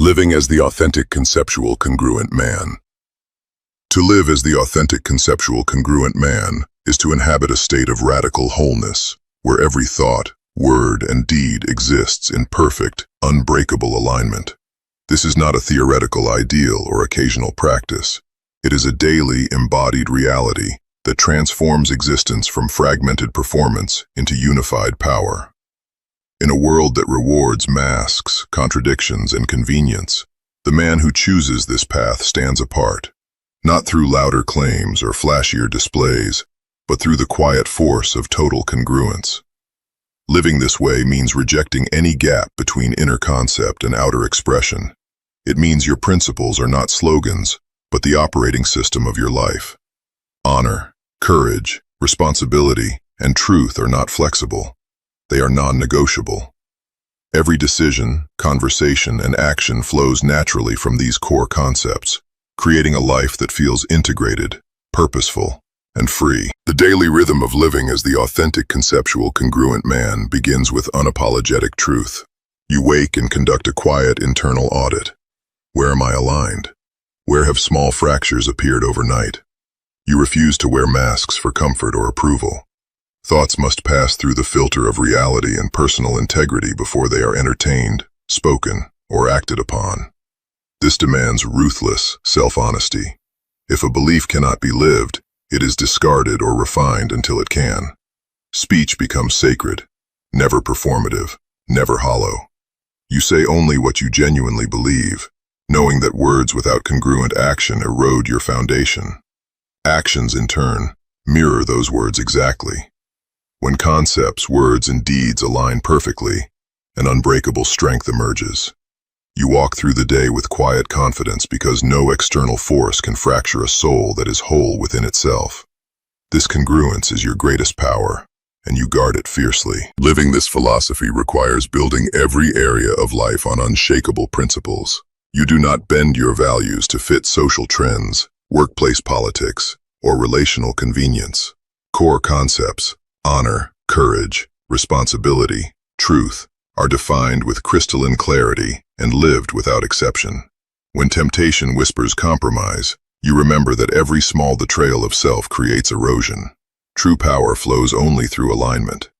Living as the authentic conceptual congruent man. To live as the authentic conceptual congruent man is to inhabit a state of radical wholeness, where every thought, word, and deed exists in perfect, unbreakable alignment. This is not a theoretical ideal or occasional practice. It is a daily, embodied reality that transforms existence from fragmented performance into unified power. In a world that rewards masks, contradictions, and convenience, the man who chooses this path stands apart, not through louder claims or flashier displays, but through the quiet force of total congruence. Living this way means rejecting any gap between inner concept and outer expression. It means your principles are not slogans, but the operating system of your life. Honor, courage, responsibility, and truth are not flexible. They are non-negotiable. Every decision, conversation, and action flows naturally from these core concepts, creating a life that feels integrated, purposeful, and free. The daily rhythm of living as the authentic conceptual congruent man begins with unapologetic truth. You wake and conduct a quiet internal audit. Where am I aligned? Where have small fractures appeared overnight? You refuse to wear masks for comfort or approval. Thoughts must pass through the filter of reality and personal integrity before they are entertained, spoken, or acted upon. This demands ruthless self-honesty. If a belief cannot be lived, it is discarded or refined until it can. Speech becomes sacred, never performative, never hollow. You say only what you genuinely believe, knowing that words without congruent action erode your foundation. Actions, in turn, mirror those words exactly. When concepts, words, and deeds align perfectly, an unbreakable strength emerges. You walk through the day with quiet confidence because no external force can fracture a soul that is whole within itself. This congruence is your greatest power, and you guard it fiercely. Living this philosophy requires building every area of life on unshakable principles. You do not bend your values to fit social trends, workplace politics, or relational convenience. Core concepts, honor, courage, responsibility, truth, are defined with crystalline clarity and lived without exception. When temptation whispers compromise, you remember that every small betrayal of self creates erosion. True power flows only through alignment.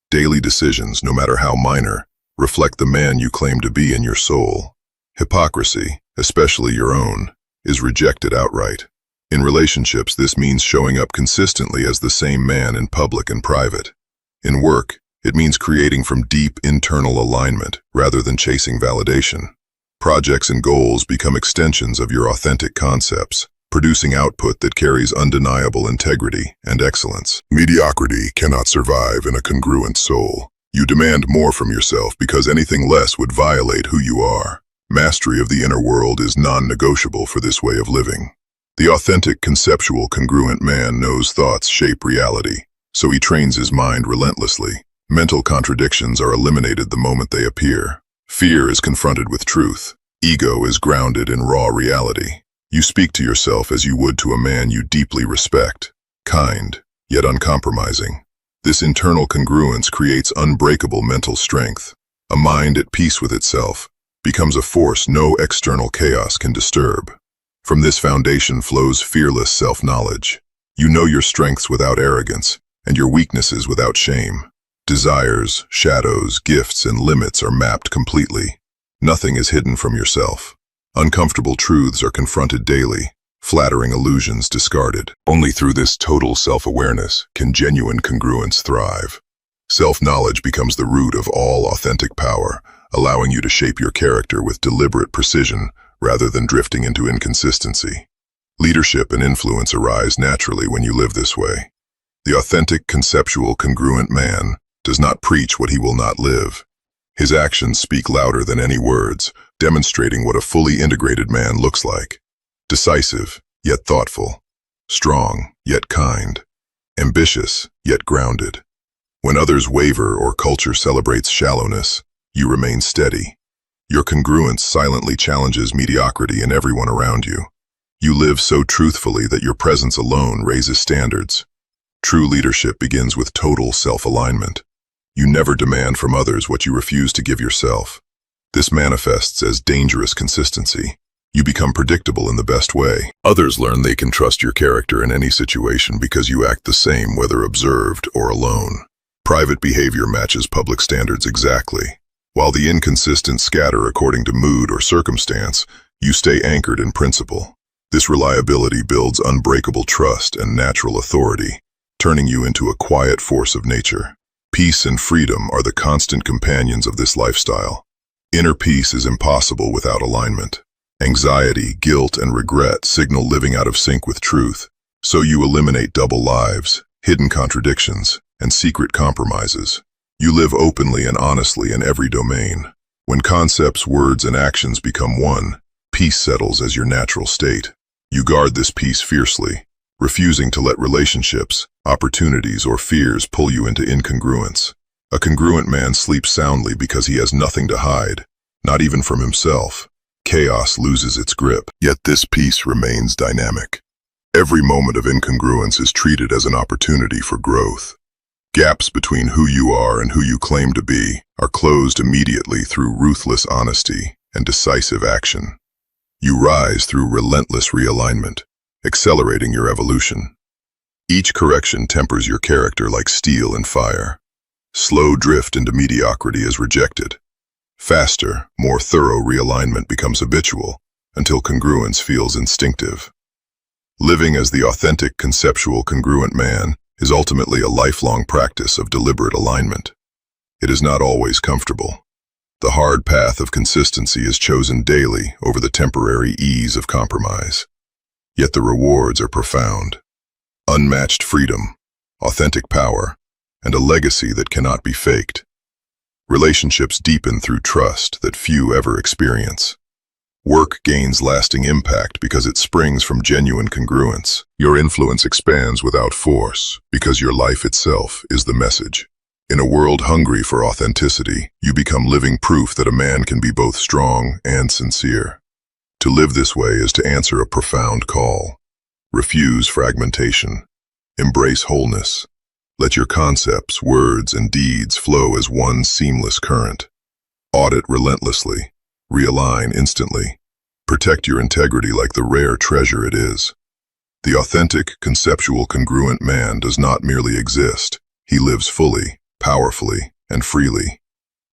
Daily decisions, no matter how minor, reflect the man you claim to be in your soul. Hypocrisy, especially your own, is rejected outright. In relationships, this means showing up consistently as the same man in public and private. In work, it means creating from deep internal alignment rather than chasing validation. Projects and goals become extensions of your authentic concepts, producing output that carries undeniable integrity and excellence. Mediocrity cannot survive in a congruent soul. You demand more from yourself because anything less would violate who you are. Mastery of the inner world is non-negotiable for this way of living. The authentic conceptual congruent man knows thoughts shape reality, so he trains his mind relentlessly. Mental contradictions are eliminated the moment they appear. Fear is confronted with truth. Ego is grounded in raw reality. You speak to yourself as you would to a man you deeply respect, kind, yet uncompromising. This internal congruence creates unbreakable mental strength. A mind at peace with itself becomes a force no external chaos can disturb. From this foundation flows fearless self-knowledge. You know your strengths without arrogance, and your weaknesses without shame. Desires, shadows, gifts, and limits are mapped completely. Nothing is hidden from yourself. Uncomfortable truths are confronted daily, flattering illusions discarded. Only through this total self-awareness can genuine congruence thrive. Self-knowledge becomes the root of all authentic power, allowing you to shape your character with deliberate precision rather than drifting into inconsistency. Leadership and influence arise naturally when you live this way. The authentic conceptual congruent man does not preach what he will not live. His actions speak louder than any words, demonstrating what a fully integrated man looks like. Decisive, yet thoughtful. Strong, yet kind. Ambitious, yet grounded. When others waver or culture celebrates shallowness, you remain steady. Your congruence silently challenges mediocrity in everyone around you. You live so truthfully that your presence alone raises standards. True leadership begins with total self-alignment. You never demand from others what you refuse to give yourself. This manifests as dangerous consistency. You become predictable in the best way. Others learn they can trust your character in any situation because you act the same whether observed or alone. Private behavior matches public standards exactly. While the inconsistent scatter according to mood or circumstance, you stay anchored in principle. This reliability builds unbreakable trust and natural authority, turning you into a quiet force of nature. Peace and freedom are the constant companions of this lifestyle. Inner peace is impossible without alignment. Anxiety, guilt, and regret signal living out of sync with truth, so you eliminate double lives, hidden contradictions, and secret compromises. You live openly and honestly in every domain. When concepts, words, and actions become one, peace settles as your natural state. You guard this peace fiercely, refusing to let relationships, opportunities, or fears pull you into incongruence. A congruent man sleeps soundly because he has nothing to hide, not even from himself. Chaos loses its grip, yet this peace remains dynamic. Every moment of incongruence is treated as an opportunity for growth. Gaps between who you are and who you claim to be are closed immediately through ruthless honesty and decisive action. You rise through relentless realignment, accelerating your evolution. Each correction tempers your character like steel and fire. Slow drift into mediocrity is rejected. Faster, more thorough realignment becomes habitual until congruence feels instinctive. Living as the authentic conceptual congruent man is ultimately a lifelong practice of deliberate alignment. It is not always comfortable. The hard path of consistency is chosen daily over the temporary ease of compromise. Yet the rewards are profound. Unmatched freedom, authentic power, and a legacy that cannot be faked. Relationships deepen through trust that few ever experience. Work gains lasting impact because it springs from genuine congruence. Your influence expands without force because your life itself is the message. In a world hungry for authenticity, you become living proof that a man can be both strong and sincere. To live this way is to answer a profound call. Refuse fragmentation. Embrace wholeness. Let your concepts, words, and deeds flow as one seamless current. Audit relentlessly. Realign instantly. Protect your integrity like the rare treasure it is. The authentic, conceptual, congruent man does not merely exist. He lives fully, powerfully, and freely.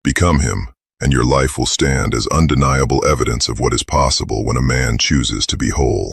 Become him, and your life will stand as undeniable evidence of what is possible when a man chooses to be whole.